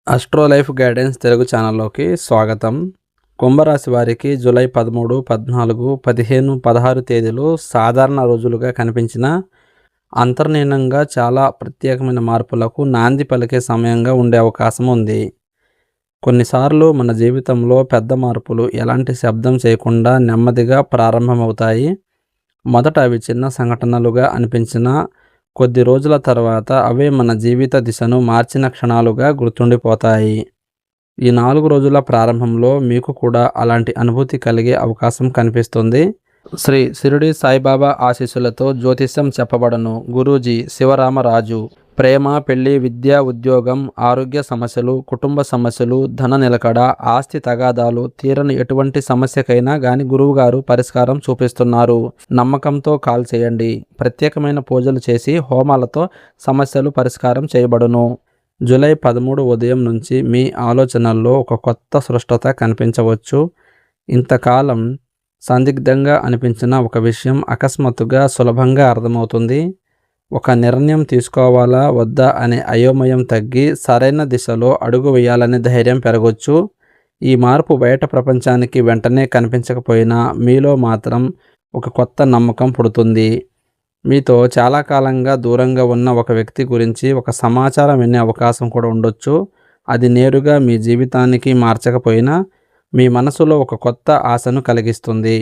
Astro life guidance Telugu ఛానల్లోకి స్వాగతం. కుంభరాశి వారికి జూలై 13, 14, 15, 16 తేదీలు సాధారణ రోజులుగా కనిపించిన అంతర్లీనంగా చాలా ప్రత్యేకమైన మార్పులకు నాంది పలికే సమయంగా ఉండే అవకాశం ఉంది. కొన్నిసార్లు మన జీవితంలో పెద్ద మార్పులు ఎలాంటి శబ్దం చేయకుండా నెమ్మదిగా ప్రారంభమవుతాయి. మొదట అవి చిన్న సంఘటనలుగా అనిపించినా కొద్ది రోజుల తర్వాత అవే మన జీవిత దిశను మార్చిన క్షణాలుగా గుర్తుండిపోతాయి. ఈ 4 రోజుల ప్రారంభంలో మీకు కూడా అలాంటి అనుభూతి కలిగే అవకాశం కనిపిస్తుంది. శ్రీ షిరిడి సాయిబాబా ఆశీస్సులతో జ్యోతిష్యం చెప్పబడను. గురూజీ శివరామరాజు. ప్రేమ, పెళ్లి, విద్య, ఉద్యోగం, ఆరోగ్య సమస్యలు, కుటుంబ సమస్యలు, ధన నిలకడ, ఆస్తి తగాదాలు, తీరని ఎటువంటి సమస్యకైనా గాని గురువుగారు పరిష్కారం చూపిస్తున్నారు. నమ్మకంతో కాల్ చేయండి. ప్రత్యేకమైన పూజలు చేసి హోమాలతో సమస్యలు పరిష్కారం చేయబడును. జూలై 13 ఉదయం నుంచి మీ ఆలోచనల్లో ఒక కొత్త స్పష్టత కనిపించవచ్చు. ఇంతకాలం సందిగ్ధంగా అనిపించిన ఒక విషయం అకస్మాత్తుగా సులభంగా అర్థమవుతుంది. ఒక నిర్ణయం తీసుకోవాలా వద్దా అనే అయోమయం తగ్గి సరైన దిశలో అడుగు వేయాలనే ధైర్యం పెరగొచ్చు. ఈ మార్పు బయట ప్రపంచానికి వెంటనే కనిపించకపోయినా మీలో మాత్రం ఒక కొత్త నమ్మకం పుడుతుంది. మీతో చాలా కాలంగా దూరంగా ఉన్న ఒక వ్యక్తి గురించి ఒక సమాచారం వినే అవకాశం కూడా ఉండొచ్చు. అది నేరుగా మీ జీవితానికి మార్చకపోయినా మీ మనసులో ఒక కొత్త ఆశను కలిగిస్తుంది.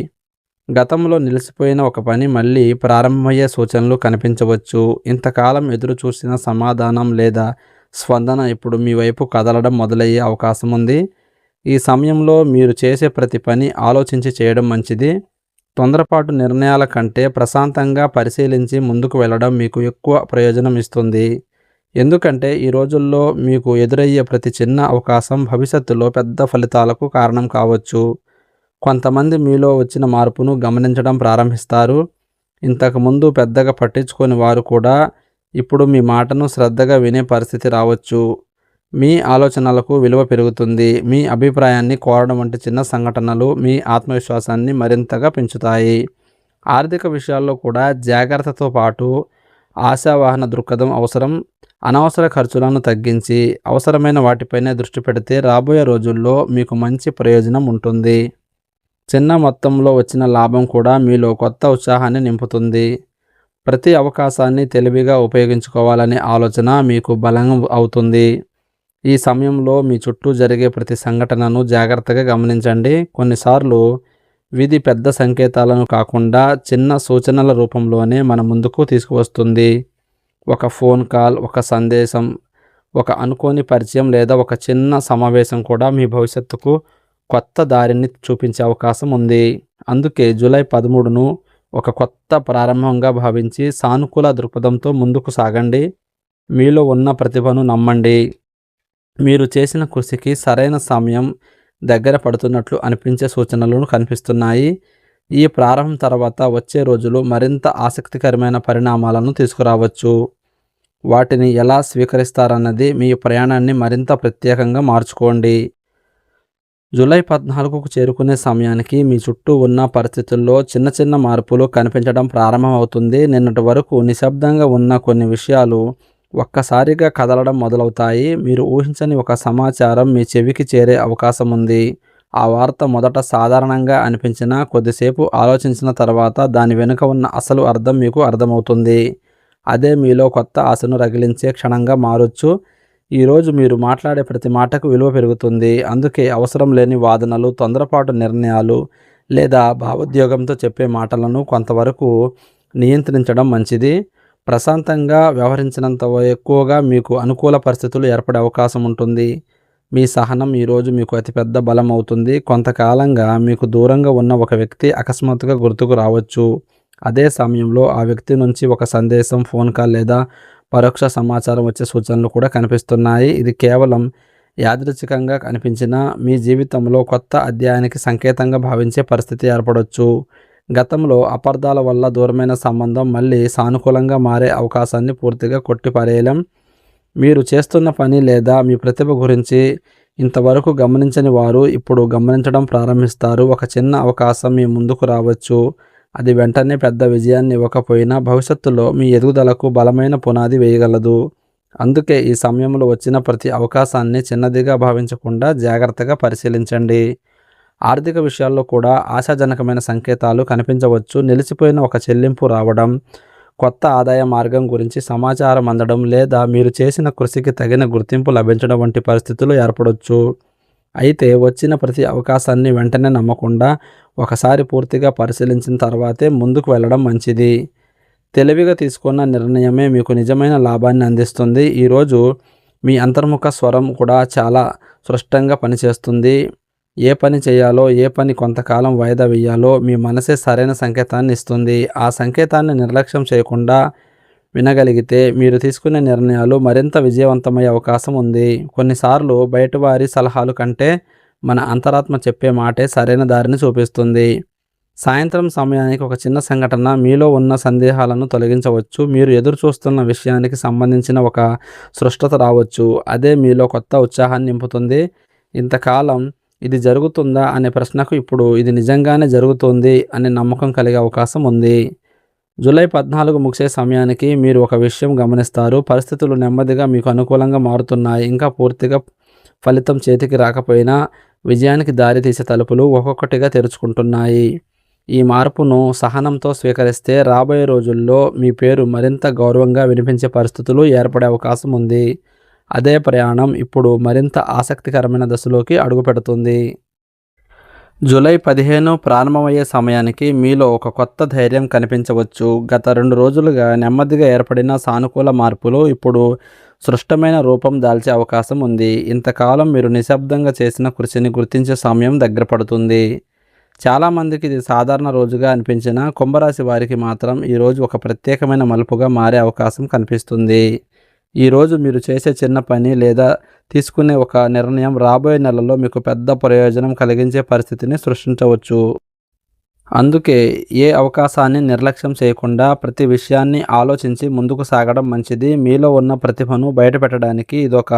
గతంలో నిలిచిపోయిన ఒక పని మళ్ళీ ప్రారంభమయ్యే సూచనలు కనిపించవచ్చు. ఇంతకాలం ఎదురు చూసిన సమాధానం లేదా స్పందన ఇప్పుడు మీ వైపు కదలడం మొదలయ్యే అవకాశం ఉంది. ఈ సమయంలో మీరు చేసే ప్రతి పని ఆలోచించి చేయడం మంచిది. తొందరపాటు నిర్ణయాల కంటే ప్రశాంతంగా పరిశీలించి ముందుకు వెళ్ళడం మీకు ఎక్కువ ప్రయోజనం ఇస్తుంది. ఎందుకంటే ఈ రోజుల్లో మీకు ఎదురయ్యే ప్రతి చిన్న అవకాశం భవిష్యత్తులో పెద్ద ఫలితాలకు కారణం కావచ్చు. కొంతమంది మీలో వచ్చిన మార్పును గమనించడం ప్రారంభిస్తారు. ఇంతకుముందు పెద్దగా పట్టించుకొని వారు కూడా ఇప్పుడు మీ మాటను శ్రద్ధగా వినే పరిస్థితి రావచ్చు. మీ ఆలోచనలకు విలువ పెరుగుతుంది. మీ అభిప్రాయాన్ని కోరడం వంటి చిన్న సంఘటనలు మీ ఆత్మవిశ్వాసాన్ని మరింతగా పెంచుతాయి. ఆర్థిక విషయాల్లో కూడా జాగ్రత్తతో పాటు ఆశావాహన దృక్పథం అవసరం. అనవసర ఖర్చులను తగ్గించి అవసరమైన వాటిపైనే దృష్టి పెడితే రాబోయే రోజుల్లో మీకు మంచి ప్రయోజనం ఉంటుంది. చిన్న మొత్తంలో వచ్చిన లాభం కూడా మీలో కొత్త ఉత్సాహాన్ని నింపుతుంది. ప్రతి అవకాశాన్ని తెలివిగా ఉపయోగించుకోవాలనే ఆలోచన మీకు బలం అవుతుంది. ఈ సమయంలో మీ చుట్టూ జరిగే ప్రతి సంఘటనను జాగ్రత్తగా గమనించండి. కొన్నిసార్లు విధి పెద్ద సంకేతాలను కాకుండా చిన్న సూచనల రూపంలోనే మన ముందుకు తీసుకువస్తుంది. ఒక ఫోన్ కాల్, ఒక సందేశం, ఒక అనుకోని పరిచయం లేదా ఒక చిన్న సమావేశం కూడా మీ భవిష్యత్తుకు కొత్త దారిని చూపించే అవకాశం ఉంది. అందుకే జూలై 13ను ఒక కొత్త ప్రారంభంగా భావించి సానుకూల దృక్పథంతో ముందుకు సాగండి. మీలో ఉన్న ప్రతిభను నమ్మండి. మీరు చేసిన కృషికి సరైన సమయం దగ్గర పడుతున్నట్లు అనిపించే సూచనలు కనిపిస్తున్నాయి. ఈ ప్రారంభం తర్వాత వచ్చే రోజులు మరింత ఆసక్తికరమైన పరిణామాలను తీసుకురావచ్చు. వాటిని ఎలా స్వీకరిస్తారన్నది మీ ప్రయాణాన్ని మరింత ప్రత్యేకంగా మార్చుకోండి. జూలై 14కు చేరుకునే సమయానికి మీ చుట్టూ ఉన్న పరిస్థితుల్లో చిన్న చిన్న మార్పులు కనిపించడం ప్రారంభమవుతుంది. నిన్నటి వరకు నిశ్శబ్దంగా ఉన్న కొన్ని విషయాలు ఒక్కసారిగా కదలడం మొదలవుతాయి. మీరు ఊహించని ఒక సమాచారం మీ చెవికి చేరే అవకాశం ఉంది. ఆ వార్త మొదట సాధారణంగా అనిపించినా కొద్దిసేపు ఆలోచించిన తర్వాత దాని వెనుక ఉన్న అసలు అర్థం మీకు అర్థమవుతుంది. అదే మీలో కొత్త ఆశను రగిలించే క్షణంగా మారొచ్చు. ఈరోజు మీరు మాట్లాడే ప్రతి మాటకు విలువ పెరుగుతుంది. అందుకే అవసరం లేని వాదనలు, తొందరపాటు నిర్ణయాలు లేదా భావోద్వేగంతో చెప్పే మాటలను కొంతవరకు నియంత్రించడం మంచిది. ప్రశాంతంగా వ్యవహరించినంత ఎక్కువగా మీకు అనుకూల పరిస్థితులు ఏర్పడే అవకాశం ఉంటుంది. మీ సహనం ఈరోజు మీకు అతిపెద్ద బలం అవుతుంది. కొంతకాలంగా మీకు దూరంగా ఉన్న ఒక వ్యక్తి అకస్మాత్తుగా గుర్తుకు రావచ్చు. అదే సమయంలో ఆ వ్యక్తి నుంచి ఒక సందేశం, ఫోన్ కాల్ లేదా పరోక్ష సమాచారం వచ్చే సూచనలు కూడా కనిపిస్తున్నాయి. ఇది కేవలం యాదృచ్ఛికంగా అనిపించినా మీ జీవితంలో కొత్త అధ్యాయానికి సంకేతంగా భావించే పరిస్థితి ఏర్పడవచ్చు. గతంలో అపార్థాల వల్ల దూరమైన సంబంధం మళ్ళీ సానుకూలంగా మారే అవకాశాన్ని పూర్తిగా కొట్టిపారేయలేం. మీరు చేస్తున్న పని లేదా మీ ప్రతిభ గురించి ఇంతవరకు గమనించని వారు ఇప్పుడు గమనించడం ప్రారంభిస్తారు. ఒక చిన్న అవకాశం మీ ముందుకు రావచ్చు. అది వెంటనే పెద్ద విజయాన్ని ఇవ్వకపోయినా భవిష్యత్తులో మీ ఎదుగుదలకు బలమైన పునాది వేయగలదు. అందుకే ఈ సమయంలో వచ్చిన ప్రతి అవకాశాన్ని చిన్నదిగా భావించకుండా జాగ్రత్తగా పరిశీలించండి. ఆర్థిక విషయాల్లో కూడా ఆశాజనకమైన సంకేతాలు కనిపించవచ్చు. నిలిచిపోయిన ఒక చెల్లింపు రావడం, కొత్త ఆదాయ మార్గం గురించి సమాచారం అందడం లేదా మీరు చేసిన కృషికి తగిన గుర్తింపు లభించడం వంటి పరిస్థితులు ఏర్పడవచ్చు. అయితే వచ్చిన ప్రతి అవకాశాన్ని వెంటనే నమ్మకుండా ఒకసారి పూర్తిగా పరిశీలించిన తర్వాతే ముందుకు వెళ్ళడం మంచిది. తెలివిగా తీసుకున్న నిర్ణయమే మీకు నిజమైన లాభాన్ని అందిస్తుంది. ఈరోజు మీ అంతర్ముఖ స్వరం కూడా చాలా స్పష్టంగా పనిచేస్తుంది. ఏ పని చేయాలో, ఏ పని కొంతకాలం వాయిదా వేయాలో మీ మనసే సరైన సంకేతాన్ని ఇస్తుంది. ఆ సంకేతాన్ని నిర్లక్ష్యం చేయకుండా వినగలిగితే మీరు తీసుకునే నిర్ణయాలు మరింత విజయవంతమయ్యే అవకాశం ఉంది. కొన్నిసార్లు బయటవారి సలహాలు కంటే మన అంతరాత్మ చెప్పే మాటే సరైన దారిని చూపిస్తుంది. సాయంత్రం సమయానికి ఒక చిన్న సంఘటన మీలో ఉన్న సందేహాలను తొలగించవచ్చు. మీరు ఎదురు చూస్తున్న విషయానికి సంబంధించిన ఒక స్పష్టత రావచ్చు. అదే మీలో కొత్త ఉత్సాహాన్ని నింపుతుంది. ఇంతకాలం ఇది జరుగుతుందా అనే ప్రశ్నకు ఇప్పుడు ఇది నిజంగానే జరుగుతుంది అనే నమ్మకం కలిగే అవకాశం ఉంది. జూలై 14 ముగిసే సమయానికి మీరు ఒక విషయం గమనిస్తారు. పరిస్థితులు నెమ్మదిగా మీకు అనుకూలంగా మారుతున్నాయి. ఇంకా పూర్తిగా ఫలితం చేతికి రాకపోయినా విజయానికి దారితీసే తలుపులు ఒక్కొక్కటిగా తెరుచుకుంటున్నాయి. ఈ మార్పును సహనంతో స్వీకరిస్తే రాబోయే రోజుల్లో మీ పేరు మరింత గౌరవంగా వినిపించే పరిస్థితులు ఏర్పడే అవకాశం ఉంది. అదే ప్రయాణం ఇప్పుడు మరింత ఆసక్తికరమైన దశలోకి అడుగుపెడుతుంది. జూలై 15 ప్రారంభమయ్యే సమయానికి మీలో ఒక కొత్త ధైర్యం కనిపించవచ్చు. గత 2 రోజులుగా నెమ్మదిగా ఏర్పడిన సానుకూల మార్పులు ఇప్పుడు స్పష్టమైన రూపం దాల్చే అవకాశం ఉంది. ఇంతకాలం మీరు నిశ్శబ్దంగా చేసిన కృషిని గుర్తించే సమయం దగ్గర పడుతుంది. చాలామందికి ఇది సాధారణ రోజుగా అనిపించినా కుంభరాశి వారికి మాత్రం ఈరోజు ఒక ప్రత్యేకమైన మలుపుగా మారే అవకాశం కనిపిస్తుంది. ఈరోజు మీరు చేసే చిన్న పని లేదా తీసుకునే ఒక నిర్ణయం రాబోయే నెలలో మీకు పెద్ద ప్రయోజనం కలిగించే పరిస్థితిని సృష్టించవచ్చు. అందుకే ఏ అవకాశాన్ని నిర్లక్ష్యం చేయకుండా ప్రతి విషయాన్ని ఆలోచించి ముందుకు సాగడం మంచిది. మీలో ఉన్న ప్రతిభను బయటపెట్టడానికి ఇదొక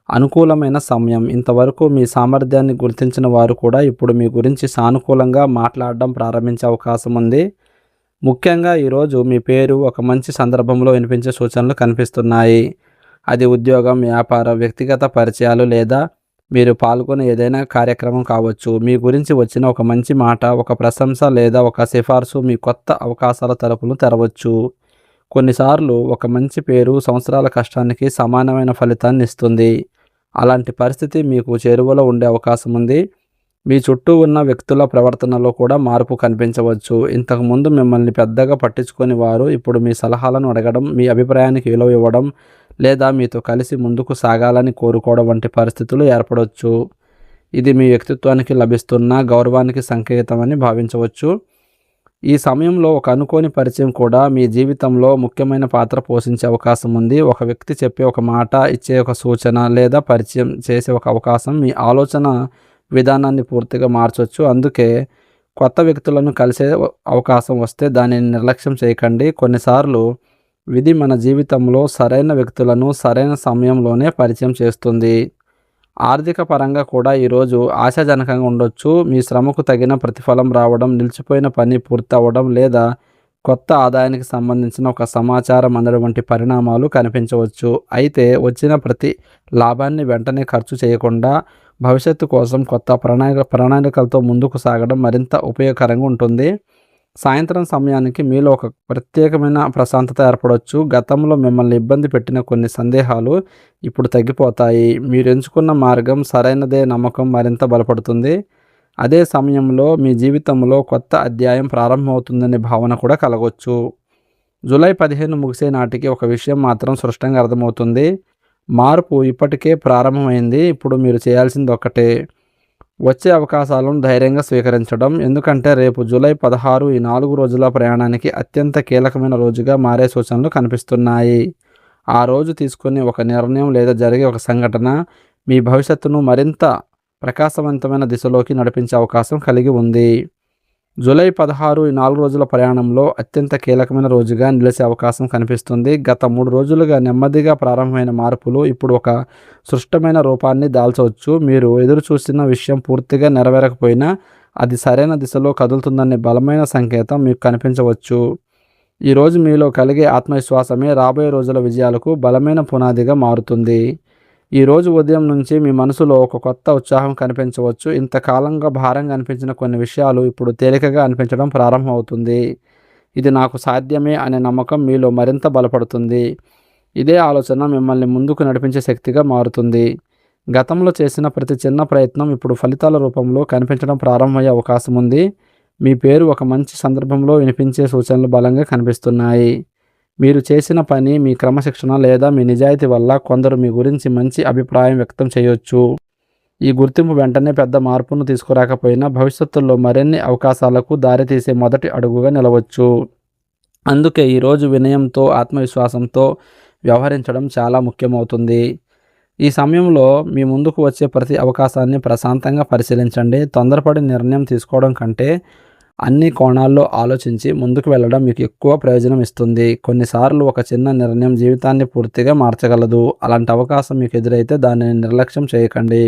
అనుకూలమైన సమయం. ఇంతవరకు మీ సామర్థ్యాన్ని గుర్తించిన వారు కూడా ఇప్పుడు మీ గురించి సానుకూలంగా మాట్లాడడం ప్రారంభించే అవకాశం ఉంది. ముఖ్యంగా ఈరోజు మీ పేరు ఒక మంచి సందర్భంలో వినిపించే సూచనలు కనిపిస్తున్నాయి. అది ఉద్యోగం, వ్యాపారం, వ్యక్తిగత పరిచయాలు లేదా మీరు పాల్గొనే ఏదైనా కార్యక్రమం కావచ్చు. మీ గురించి వచ్చిన ఒక మంచి మాట, ఒక ప్రశంస లేదా ఒక సిఫార్సు మీ కొత్త అవకాశాల తలుపులు తెరవచ్చు. కొన్నిసార్లు ఒక మంచి పేరు సంవత్సరాల కష్టానికి సమానమైన ఫలితాన్ని ఇస్తుంది. అలాంటి పరిస్థితి మీకు చేరువలో ఉండే అవకాశం ఉంది. మీ చుట్టూ ఉన్న వ్యక్తుల ప్రవర్తనలో కూడా మార్పు కనిపించవచ్చు. ఇంతకుముందు మిమ్మల్ని పెద్దగా పట్టించుకొని వారు ఇప్పుడు మీ సలహాలను అడగడం, మీ అభిప్రాయానికి విలువ ఇవ్వడం లేదా మీతో కలిసి ముందుకు సాగాలని కోరుకోవడం వంటి పరిస్థితులు ఏర్పడవచ్చు. ఇది మీ వ్యక్తిత్వానికి లభిస్తున్న గౌరవానికి సంకేతమని భావించవచ్చు. ఈ సమయంలో ఒక అనుకోని పరిచయం కూడా మీ జీవితంలో ముఖ్యమైన పాత్ర పోషించే అవకాశం ఉంది. ఒక వ్యక్తి చెప్పే ఒక మాట, ఇచ్చే ఒక సూచన లేదా పరిచయం చేసే ఒక అవకాశం మీ ఆలోచన విధానాన్ని పూర్తిగా మార్చవచ్చు. అందుకే కొత్త వ్యక్తులను కలిసే అవకాశం వస్తే దానిని నిర్లక్ష్యం చేయకండి. కొన్నిసార్లు విధి మన జీవితంలో సరైన వ్యక్తులను సరైన సమయంలోనే పరిచయం చేస్తుంది. ఆర్థిక పరంగా కూడా ఈరోజు ఆశాజనకంగా ఉండొచ్చు. మీ శ్రమకు తగిన ప్రతిఫలం రావడం, నిలిచిపోయిన పని పూర్తి అవ్వడం లేదా కొత్త ఆదాయానికి సంబంధించిన ఒక సమాచారం అందడం వంటి పరిణామాలు కనిపించవచ్చు. అయితే వచ్చిన ప్రతి లాభాన్ని వెంటనే ఖర్చు చేయకుండా భవిష్యత్తు కోసం కొత్త ప్రణాళికలతో ముందుకు సాగడం మరింత ఉపయోగకరంగా ఉంటుంది. సాయంత్రం సమయానికి మీలో ఒక ప్రత్యేకమైన ప్రశాంతత ఏర్పడవచ్చు. గతంలో మిమ్మల్ని ఇబ్బంది పెట్టిన కొన్ని సందేహాలు ఇప్పుడు తగ్గిపోతాయి. మీరు ఎంచుకున్న మార్గం సరైనదే నమ్మకం మరింత బలపడుతుంది. అదే సమయంలో మీ జీవితంలో కొత్త అధ్యాయం ప్రారంభమవుతుందనే భావన కూడా కలగవచ్చు. జూలై 15 ముగిసే నాటికి ఒక విషయం మాత్రం స్పష్టంగా అర్థమవుతుంది. మార్పు ఇప్పటికే ప్రారంభమైంది. ఇప్పుడు మీరు చేయాల్సింది ఒక్కటే, వచ్చే అవకాశాలను ధైర్యంగా స్వీకరించడం. ఎందుకంటే రేపు జూలై 16 ఈ 4 రోజుల ప్రయాణానికి అత్యంత కీలకమైన రోజుగా మారే సూచనలు కనిపిస్తున్నాయి. ఆ రోజు తీసుకునే ఒక నిర్ణయం లేదా జరిగే ఒక సంఘటన మీ భవిష్యత్తును మరింత ప్రకాశవంతమైన దిశలోకి నడిపించే అవకాశం కలిగి ఉంది. జూలై 16 ఈ 4 రోజుల ప్రయాణంలో అత్యంత కీలకమైన రోజుగా నిలిచే అవకాశం కనిపిస్తుంది. గత 3 రోజులుగా నెమ్మదిగా ప్రారంభమైన మార్పులు ఇప్పుడు ఒక స్పష్టమైన రూపాన్ని దాల్చవచ్చు. మీరు ఎదురు చూసిన విషయం పూర్తిగా నెరవేరకపోయినా అది సరైన దిశలో కదులుతుందనే బలమైన సంకేతం మీకు కనిపించవచ్చు. ఈరోజు మీలో కలిగే ఆత్మవిశ్వాసమే రాబోయే రోజుల విజయాలకు బలమైన పునాదిగా మారుతుంది. ఈరోజు ఉదయం నుంచి మీ మనసులో ఒక కొత్త ఉత్సాహం కనిపించవచ్చు. ఇంతకాలంగా భారంగా అనిపించిన కొన్ని విషయాలు ఇప్పుడు తేలికగా అనిపించడం ప్రారంభమవుతుంది. ఇది నాకు సాధ్యమే అనే నమ్మకం మీలో మరింత బలపడుతుంది. ఇదే ఆలోచన మిమ్మల్ని ముందుకు నడిపించే శక్తిగా మారుతుంది. గతంలో చేసిన ప్రతి చిన్న ప్రయత్నం ఇప్పుడు ఫలితాల రూపంలో కనిపించడం ప్రారంభమయ్యే అవకాశం ఉంది. మీ పేరు ఒక మంచి సందర్భంలో వినిపించే సూచనలు బలంగా కనిపిస్తున్నాయి. మీరు చేసిన పని, మీ క్రమశిక్షణ లేదా మీ నిజాయితీ వల్ల కొందరు మీ గురించి మంచి అభిప్రాయం వ్యక్తం చేయొచ్చు. ఈ గుర్తింపు వెంటనే పెద్ద మార్పును తీసుకురాకపోయినా భవిష్యత్తులో మరిన్ని అవకాశాలకు దారితీసే మొదటి అడుగుగా నిలవచ్చు. అందుకే ఈరోజు వినయంతో, ఆత్మవిశ్వాసంతో వ్యవహరించడం చాలా ముఖ్యమవుతుంది. ఈ సమయంలో మీ ముందుకు వచ్చే ప్రతి అవకాశాన్ని ప్రశాంతంగా పరిశీలించండి. తొందరపడి నిర్ణయం తీసుకోవడం కంటే అన్ని కోణాల్లో ఆలోచించి ముందుకు వెళ్ళడం మీకు ఎక్కువ ప్రయోజనం ఇస్తుంది. కొన్నిసార్లు ఒక చిన్న నిర్ణయం జీవితాన్ని పూర్తిగా మార్చగలదు. అలాంటి అవకాశం మీకు ఎదురైతే దానిని నిర్లక్ష్యం చేయకండి.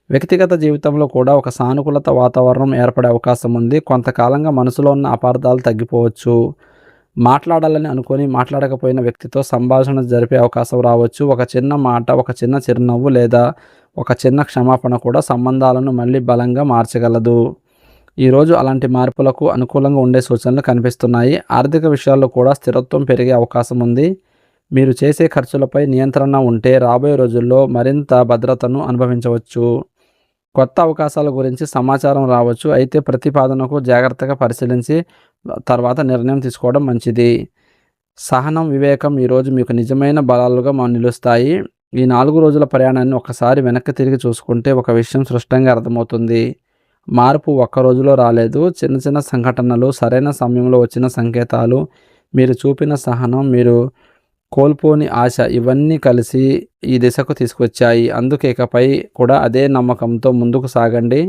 వ్యక్తిగత జీవితంలో కూడా ఒక సానుకూలత వాతావరణం ఏర్పడే అవకాశం ఉంది. కొంతకాలంగా మనసులో ఉన్న అపార్థాలు తగ్గిపోవచ్చు. మాట్లాడాలని అనుకొని మాట్లాడకపోయిన వ్యక్తితో సంభాషణ జరిపే అవకాశం రావచ్చు. ఒక చిన్న మాట, ఒక చిన్న చిరునవ్వు లేదా ఒక చిన్న క్షమాపణ కూడా సంబంధాలను మళ్ళీ బలంగా మార్చగలదు. ఈరోజు అలాంటి మార్పులకు అనుకూలంగా ఉండే సూచనలు కనిపిస్తున్నాయి. ఆర్థిక విషయాల్లో కూడా స్థిరత్వం పెరిగే అవకాశం ఉంది. మీరు చేసే ఖర్చులపై నియంత్రణ ఉంటే రాబోయే రోజుల్లో మరింత భద్రతను అనుభవించవచ్చు. కొత్త అవకాశాల గురించి సమాచారం రావచ్చు. అయితే ప్రతిపాదనకు జాగ్రత్తగా పరిశీలించి తర్వాత నిర్ణయం తీసుకోవడం మంచిది. సహనం, వివేకం ఈరోజు మీకు నిజమైన బలాలుగా నిలుస్తాయి. ఈ 4 రోజుల ప్రయాణాన్ని ఒకసారి వెనక్కి తిరిగి చూసుకుంటే ఒక విషయం స్పష్టంగా అర్థమవుతుంది. మార్పు ఒక్క రోజులో రాలేదు. చిన్న చిన్న సంఘటనలు, సరైన సమయంలో వచ్చిన సంకేతాలు, మీరు చూపిన సహనం, మీరు కోల్పోని ఆశ ఇవన్నీ కలిసి ఈ దిశకు తీసుకొచ్చాయి. అందుకే ఇకపై కూడా అదే నమ్మకంతో ముందుకు సాగండి.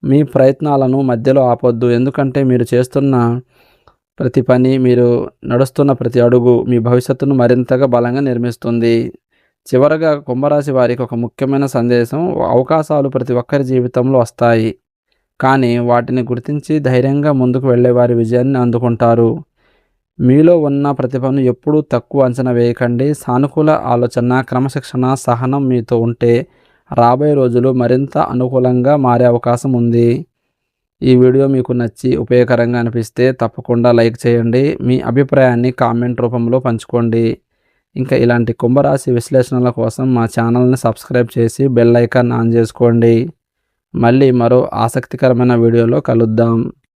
మీ ప్రయత్నాలను మధ్యలో ఆపొద్దు. ఎందుకంటే మీరు చేస్తున్న ప్రతి పని, మీరు నడుస్తున్న ప్రతి అడుగు మీ భవిష్యత్తును మరింతగా బలంగా నిర్మిస్తుంది. చివరగా కుంభరాశి వారికి ఒక ముఖ్యమైన సందేశం. అవకాశాలు ప్రతి ఒక్కరి జీవితంలో వస్తాయి. కానీ వాటిని గుర్తించి ధైర్యంగా ముందుకు వెళ్ళే వారి విజయాన్ని అందుకుంటారు. మీలో ఉన్న ప్రతిభను ఎప్పుడూ తక్కువ అంచనా వేయకండి. సానుకూల ఆలోచన, క్రమశిక్షణ, సహనం మీతో ఉంటే రాబోయే రోజులు మరింత అనుకూలంగా మారే అవకాశం ఉంది. ఈ వీడియో మీకు నచ్చి ఉపయోగకరంగా అనిపిస్తే తప్పకుండా లైక్ చేయండి. మీ అభిప్రాయాన్ని కామెంట్ రూపంలో పంచుకోండి. ఇంకా ఇలాంటి కుంభరాశి విశ్లేషణల కోసం మా ఛానల్ని సబ్స్క్రైబ్ చేసి బెల్ ఐకాన్ ఆన్ చేసుకోండి. మళ్ళీ మరో ఆసక్తికరమైన వీడియోలో కలుద్దాం.